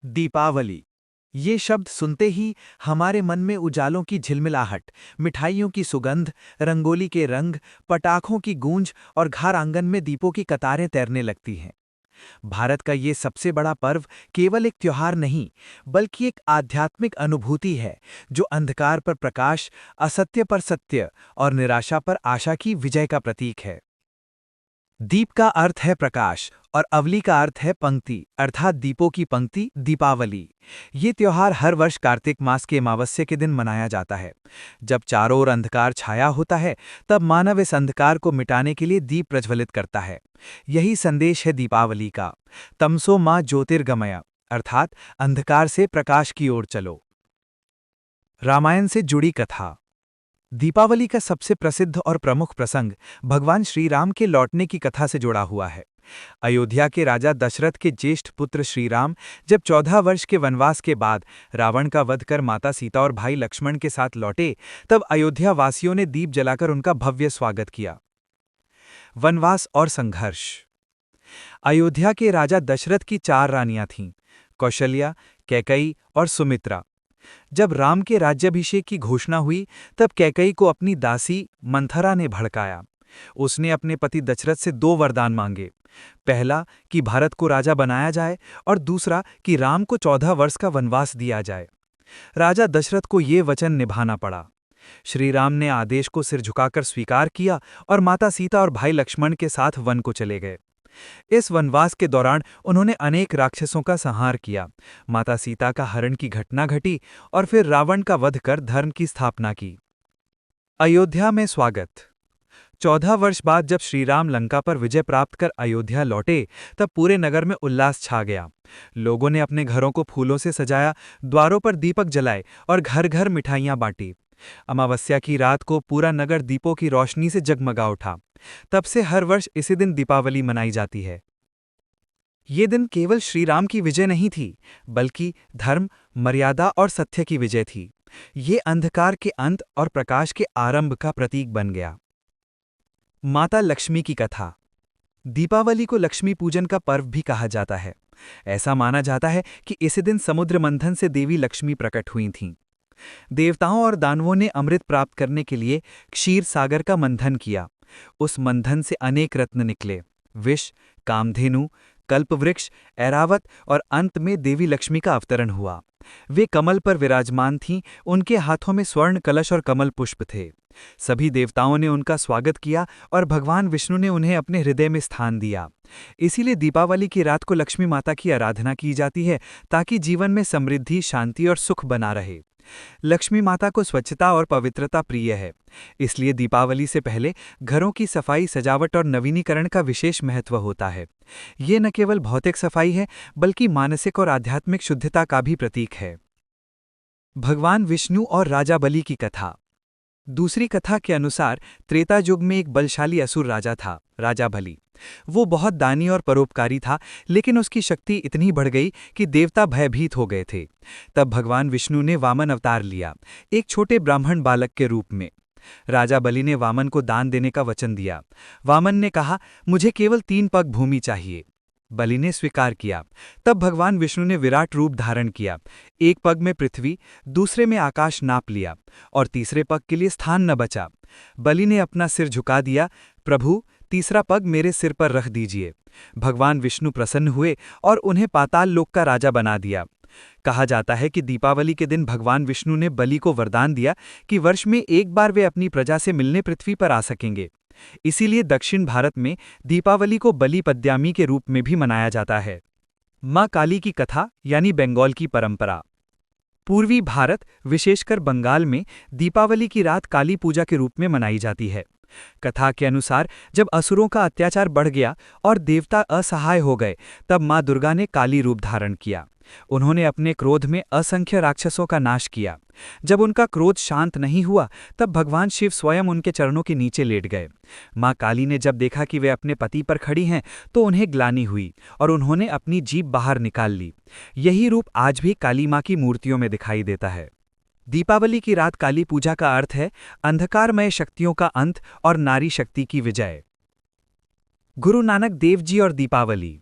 दीपावली। ये शब्द सुनते ही हमारे मन में उजालों की झिलमिलाहट, मिठाइयों की सुगंध, रंगोली के रंग, पटाखों की गूंज और घर आंगन में दीपों की कतारें तैरने लगती हैं। भारत का ये सबसे बड़ा पर्व केवल एक त्योहार नहीं, बल्कि एक आध्यात्मिक अनुभूति है, जो अंधकार पर प्रकाश, असत्य पर सत्य और निराशा पर आशा की विजय का प्रतीक है। दीप का अर्थ है प्रकाश और अवली का अर्थ है पंक्ति, अर्थात दीपों की पंक्ति, दीपावली। ये त्योहार हर वर्ष कार्तिक मास के अमावस्या के दिन मनाया जाता है। जब चारों ओर अंधकार छाया होता है, तब मानव इस अंधकार को मिटाने के लिए दीप प्रज्वलित करता है। यही संदेश है दीपावली का, तमसो मां ज्योतिर्गमय, अर्थात अंधकार से प्रकाश की ओर चलो। रामायण से जुड़ी कथा। दीपावली का सबसे प्रसिद्ध और प्रमुख प्रसंग भगवान श्री राम के लौटने की कथा से जुड़ा हुआ है। अयोध्या के राजा दशरथ के ज्येष्ठ पुत्र श्री राम जब 14 वर्ष के वनवास के बाद रावण का वध कर माता सीता और भाई लक्ष्मण के साथ लौटे, तब अयोध्या वासियों ने दीप जलाकर उनका भव्य स्वागत किया। वनवास और संघर्ष। अयोध्या के राजा दशरथ की 4 रानियां थीं, कौशल्या, कैकई और सुमित्रा। जब राम के राज्याभिषेक की घोषणा हुई, तब कैकई को अपनी दासी मंथरा ने भड़काया। उसने अपने पति दशरथ से 2 वरदान मांगे। पहला कि भारत को राजा बनाया जाए और दूसरा कि राम को 14 वर्ष का वनवास दिया जाए। राजा दशरथ को ये वचन निभाना पड़ा। श्री राम ने आदेश को सिर झुकाकर स्वीकार किया और माता सीता और भाई लक्ष्मण के साथ वन को चले गए। इस वनवास के दौरान उन्होंने अनेक राक्षसों का संहार किया, माता सीता का हरण की घटना घटी और फिर रावण का वध कर धर्म की स्थापना की। अयोध्या में स्वागत। 14 वर्ष बाद जब श्री राम लंका पर विजय प्राप्त कर अयोध्या लौटे, तब पूरे नगर में उल्लास छा गया। लोगों ने अपने घरों को फूलों से सजाया, द्वारों पर दीपक जलाए और घर घर मिठाइयां बांटी। अमावस्या की रात को पूरा नगर दीपों की रोशनी से जगमगा उठा। तब से हर वर्ष इसी दिन दीपावली मनाई जाती है। ये दिन केवल श्री राम की विजय नहीं थी, बल्कि धर्म, मर्यादा और सत्य की विजय थी। ये अंधकार के अंत और प्रकाश के आरंभ का प्रतीक बन गया। माता लक्ष्मी की कथा। दीपावली को लक्ष्मी पूजन का पर्व भी कहा जाता है। ऐसा माना जाता है कि इसी दिन समुद्र मंथन से देवी लक्ष्मी प्रकट हुई थीं। देवताओं और दानवों ने अमृत प्राप्त करने के लिए क्षीर सागर का मंथन किया। उस मंथन से अनेक रत्न निकले, विष, कामधेनु, कल्पवृक्ष, ऐरावत और अंत में देवी लक्ष्मी का अवतरण हुआ। वे कमल पर विराजमान थीं, उनके हाथों में स्वर्ण कलश और कमल पुष्प थे। सभी देवताओं ने उनका स्वागत किया और भगवान विष्णु ने उन्हें अपने हृदय में स्थान दिया। इसीलिए दीपावली की रात को लक्ष्मी माता की आराधना की जाती है, ताकि जीवन में समृद्धि, शांति और सुख बना रहे। लक्ष्मी माता को स्वच्छता और पवित्रता प्रिय है, इसलिए दीपावली से पहले घरों की सफाई, सजावट और नवीनीकरण का विशेष महत्व होता है। ये न केवल भौतिक सफाई है, बल्कि मानसिक और आध्यात्मिक शुद्धता का भी प्रतीक है। भगवान विष्णु और राजा बलि की कथा। दूसरी कथा के अनुसार त्रेता युग में एक बलशाली असुर राजा था, राजा बलि। वो बहुत दानी और परोपकारी था, लेकिन उसकी शक्ति इतनी बढ़ गई कि देवता भयभीत हो गए थे। तब भगवान विष्णु ने वामन अवतार लिया, एक छोटे ब्राह्मण बालक के रूप में। राजा बलि ने वामन को दान देने का वचन दिया। वामन ने कहा, मुझे केवल 3 पग भूमि चाहिए। बलि ने स्वीकार किया। तब भगवान विष्णु ने विराट रूप धारण किया। एक पग में पृथ्वी, दूसरे में आकाश नाप लिया और तीसरे पग के लिए स्थान न बचा। बलि ने अपना सिर झुका दिया, प्रभु, तीसरा पग मेरे सिर पर रख दीजिए। भगवान विष्णु प्रसन्न हुए और उन्हें पाताल लोक का राजा बना दिया। कहा जाता है कि दीपावली के दिन भगवान विष्णु ने बलि को वरदान दिया कि वर्ष में एक बार वे अपनी प्रजा से मिलने पृथ्वी पर आ सकेंगे। इसीलिए दक्षिण भारत में दीपावली को बलि पद्यामी के रूप में भी मनाया जाता है। मां काली की कथा यानी बंगाल की परंपरा। पूर्वी भारत, विशेषकर बंगाल में दीपावली की रात काली पूजा के रूप में मनाई जाती है। कथा के अनुसार जब असुरों का अत्याचार बढ़ गया और देवता असहाय हो गए, तब मां दुर्गा ने काली रूप धारण किया। उन्होंने अपने क्रोध में असंख्य राक्षसों का नाश किया। जब उनका क्रोध शांत नहीं हुआ, तब भगवान शिव स्वयं उनके चरणों के नीचे लेट गए। मां काली ने जब देखा कि वे अपने पति पर खड़ी हैं, तो उन्हें ग्लानि हुई और उन्होंने अपनी जीभ बाहर निकाल ली। यही रूप आज भी काली मां की मूर्तियों में दिखाई देता है। दीपावली की रात काली पूजा का अर्थ है अंधकारमय शक्तियों का अंत और नारी शक्ति की विजय। गुरु नानक देव जी और दीपावली।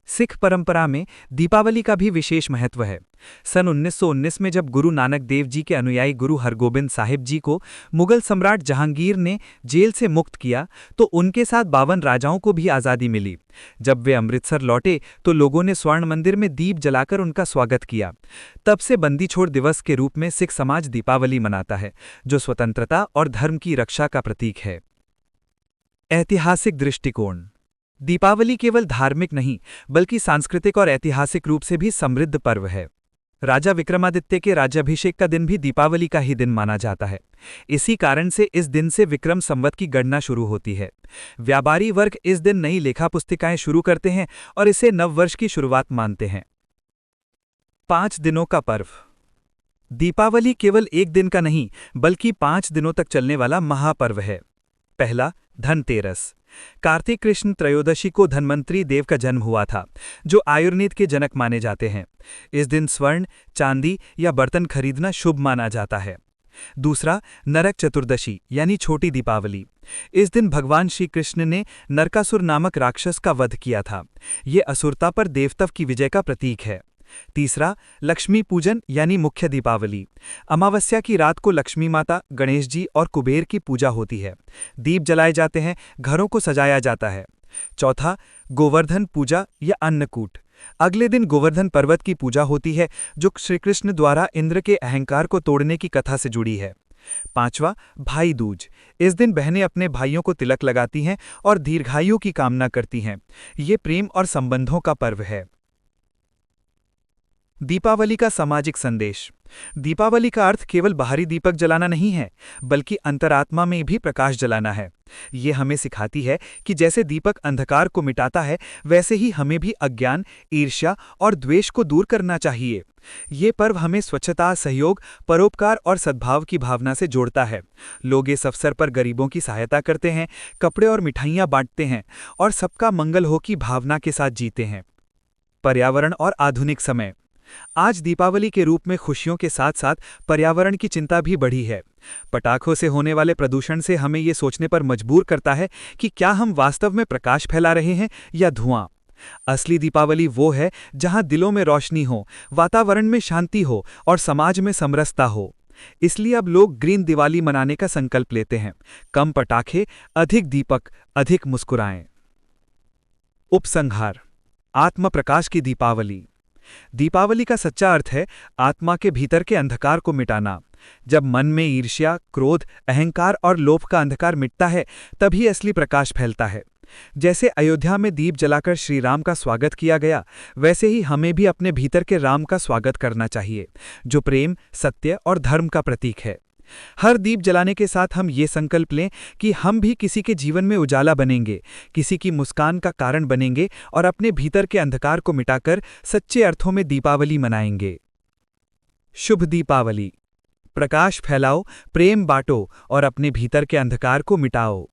सिख परंपरा में दीपावली का भी विशेष महत्व है। सन 1919 में जब गुरु नानक देव जी के अनुयायी गुरु हरगोबिंद साहिब जी को मुगल सम्राट जहांगीर ने जेल से मुक्त किया, तो उनके साथ 52 राजाओं को भी आज़ादी मिली। जब वे अमृतसर लौटे तो लोगों ने स्वर्ण मंदिर में दीप जलाकर उनका स्वागत किया। तब से बंदी छोड़ दिवस के रूप में सिख समाज दीपावली मनाता है, जो स्वतंत्रता और धर्म की रक्षा का प्रतीक है। ऐतिहासिक दृष्टिकोण। दीपावली केवल धार्मिक नहीं, बल्कि सांस्कृतिक और ऐतिहासिक रूप से भी समृद्ध पर्व है। राजा विक्रमादित्य के राज्याभिषेक का दिन भी दीपावली का ही दिन माना जाता है। इसी कारण से इस दिन से विक्रम संवत की गणना शुरू होती है। व्यापारी वर्ग इस दिन नई लेखा पुस्तिकाएं शुरू करते हैं और इसे नववर्ष की शुरुआत मानते हैं। 5 दिनों का पर्व। दीपावली केवल एक दिन का नहीं, बल्कि 5 दिनों तक चलने वाला महापर्व है। पहला, धनतेरस। कार्तिक कृष्ण त्रयोदशी को धन्वंतरी देव का जन्म हुआ था, जो आयुर्वेद के जनक माने जाते हैं। इस दिन स्वर्ण, चांदी या बर्तन खरीदना शुभ माना जाता है। दूसरा, नरक चतुर्दशी यानी छोटी दीपावली। इस दिन भगवान श्री कृष्ण ने नरकासुर नामक राक्षस का वध किया था। ये असुरता पर देवत्व की विजय का प्रतीक है। तीसरा, लक्ष्मी पूजन यानी मुख्य दीपावली। अमावस्या की रात को लक्ष्मी माता, गणेश जी और कुबेर की पूजा होती है। दीप जलाए जाते हैं, घरों को सजाया जाता है। चौथा, गोवर्धन पूजा या अन्नकूट। अगले दिन गोवर्धन पर्वत की पूजा होती है, जो श्रीकृष्ण द्वारा इंद्र के अहंकार को तोड़ने की कथा से जुड़ी है। पांचवा, भाई दूज। इस दिन बहनें अपने भाइयों को तिलक लगाती हैं और दीर्घायु की कामना करती हैं। ये प्रेम और संबंधों का पर्व है। दीपावली का सामाजिक संदेश। दीपावली का अर्थ केवल बाहरी दीपक जलाना नहीं है, बल्कि अंतरात्मा में भी प्रकाश जलाना है। ये हमें सिखाती है कि जैसे दीपक अंधकार को मिटाता है, वैसे ही हमें भी अज्ञान, ईर्ष्या और द्वेष को दूर करना चाहिए। ये पर्व हमें स्वच्छता, सहयोग, परोपकार और सद्भाव की भावना से जोड़ता है। लोग इस अवसर पर गरीबों की सहायता करते हैं, कपड़े और मिठाइयाँ बांटते हैं और सबका मंगल हो की भावना के साथ जीते हैं। पर्यावरण और आधुनिक समय। आज दीपावली के रूप में खुशियों के साथ साथ पर्यावरण की चिंता भी बढ़ी है। पटाखों से होने वाले प्रदूषण से हमें ये सोचने पर मजबूर करता है कि क्या हम वास्तव में प्रकाश फैला रहे हैं या धुआं। असली दीपावली वो है जहां दिलों में रोशनी हो, वातावरण में शांति हो और समाज में समरसता हो। इसलिए अब लोग ग्रीन दिवाली मनाने का संकल्प लेते हैं। कम पटाखे, अधिक दीपक, अधिक मुस्कुराएं। उपसंहार। आत्म प्रकाश की दीपावली। दीपावली का सच्चा अर्थ है आत्मा के भीतर के अंधकार को मिटाना। जब मन में ईर्ष्या, क्रोध, अहंकार और लोभ का अंधकार मिटता है, तभी असली प्रकाश फैलता है। जैसे अयोध्या में दीप जलाकर श्री राम का स्वागत किया गया, वैसे ही हमें भी अपने भीतर के राम का स्वागत करना चाहिए, जो प्रेम, सत्य और धर्म का प्रतीक है। हर दीप जलाने के साथ हम ये संकल्प लें कि हम भी किसी के जीवन में उजाला बनेंगे, किसी की मुस्कान का कारण बनेंगे और अपने भीतर के अंधकार को मिटाकर सच्चे अर्थों में दीपावली मनाएंगे। शुभ दीपावली। प्रकाश फैलाओ, प्रेम बांटो और अपने भीतर के अंधकार को मिटाओ।